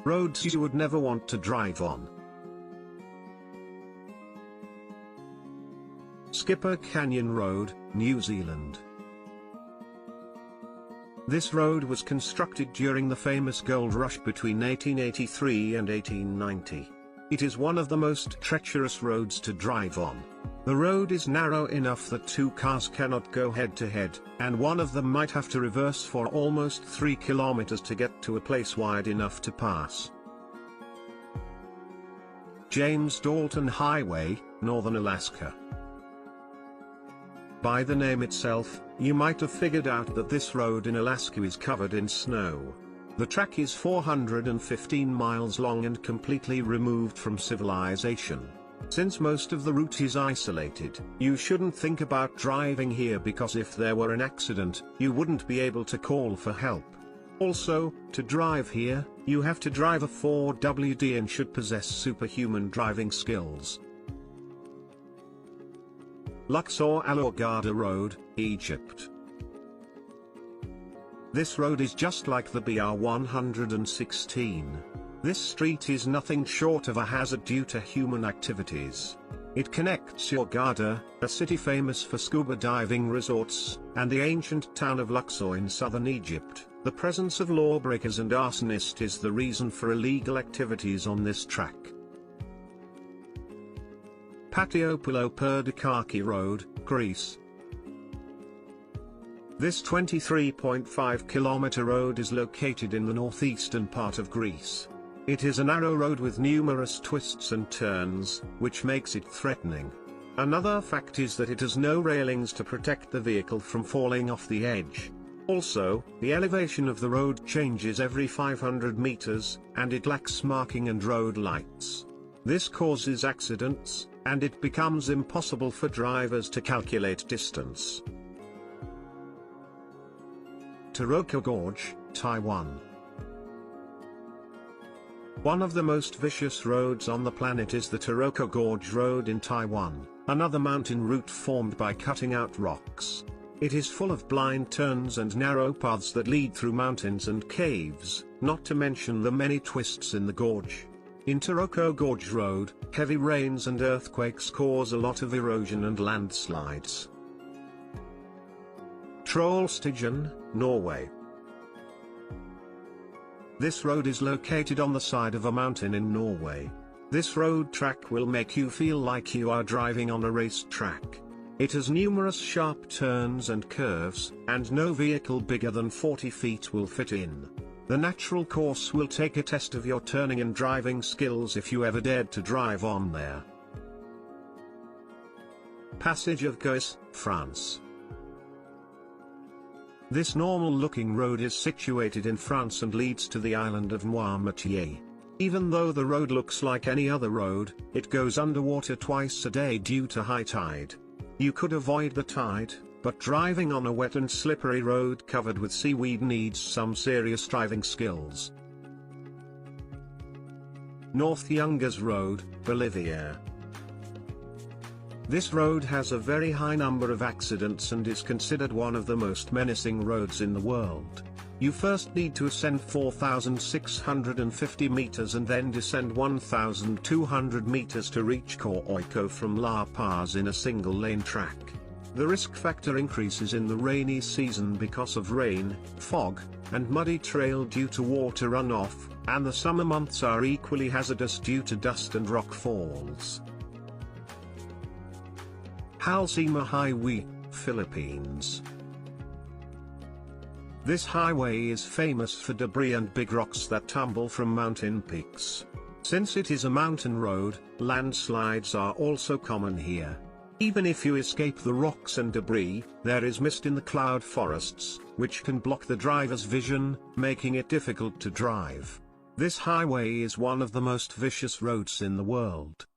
Roads you would never want to drive on. Skipper Canyon Road, New Zealand. This road was constructed during the famous gold rush between 1883 and 1890. It is one of the most treacherous roads to drive on. The road is narrow enough that two cars cannot go head to head, and one of them might have to reverse for almost 3 kilometers to get to a place wide enough to pass. James Dalton Highway, Northern Alaska. By the name itself, you might have figured out that this road in Alaska is covered in snow. The track is 415 miles long and completely removed from civilization. Since most of the route is isolated, you shouldn't think about driving here because if there were an accident, you wouldn't be able to call for help. Also, to drive here, you have to drive a 4WD and should possess superhuman driving skills. Luxor Al Hurghada Road, Egypt. This road is just like the BR 116. This street is nothing short of a hazard due to human activities. It connects Hurghada, a city famous for scuba diving resorts, and the ancient town of Luxor in southern Egypt. The presence of lawbreakers and arsonists is the reason for illegal activities on this track. Patiopoulou Perdikaki Road, Greece. This 23.5-kilometer road is located in the northeastern part of Greece. It is a narrow road with numerous twists and turns, which makes it threatening. Another fact is that it has no railings to protect the vehicle from falling off the edge. Also, the elevation of the road changes every 500 meters, and it lacks marking and road lights. This causes accidents, and it becomes impossible for drivers to calculate distance. Taroko Gorge, Taiwan. One of the most vicious roads on the planet is the Taroko Gorge Road in Taiwan, another mountain route formed by cutting out rocks. It is full of blind turns and narrow paths that lead through mountains and caves, not to mention the many twists in the gorge. In Taroko Gorge Road, heavy rains and earthquakes cause a lot of erosion and landslides. Trollstigen, Norway. This road is located on the side of a mountain in Norway. This road track will make you feel like you are driving on a race track. It has numerous sharp turns and curves, and no vehicle bigger than 40 feet will fit in. The natural course will take a test of your turning and driving skills if you ever dared to drive on there. Passage of Gois, France. This normal-looking road is situated in France and leads to the island of Noirmoutier. Even though the road looks like any other road, it goes underwater twice a day due to high tide. You could avoid the tide, but driving on a wet and slippery road covered with seaweed needs some serious driving skills. North Yungas Road, Bolivia. This road has a very high number of accidents and is considered one of the most menacing roads in the world. You first need to ascend 4,650 meters and then descend 1,200 meters to reach Coico from La Paz in a single-lane track. The risk factor increases in the rainy season because of rain, fog, and muddy trail due to water runoff, and the summer months are equally hazardous due to dust and rock falls. Halsema Highway, Philippines. This highway is famous for debris and big rocks that tumble from mountain peaks. Since it is a mountain road, landslides are also common here. Even if you escape the rocks and debris, there is mist in the cloud forests, which can block the driver's vision, making it difficult to drive. This highway is one of the most vicious roads in the world.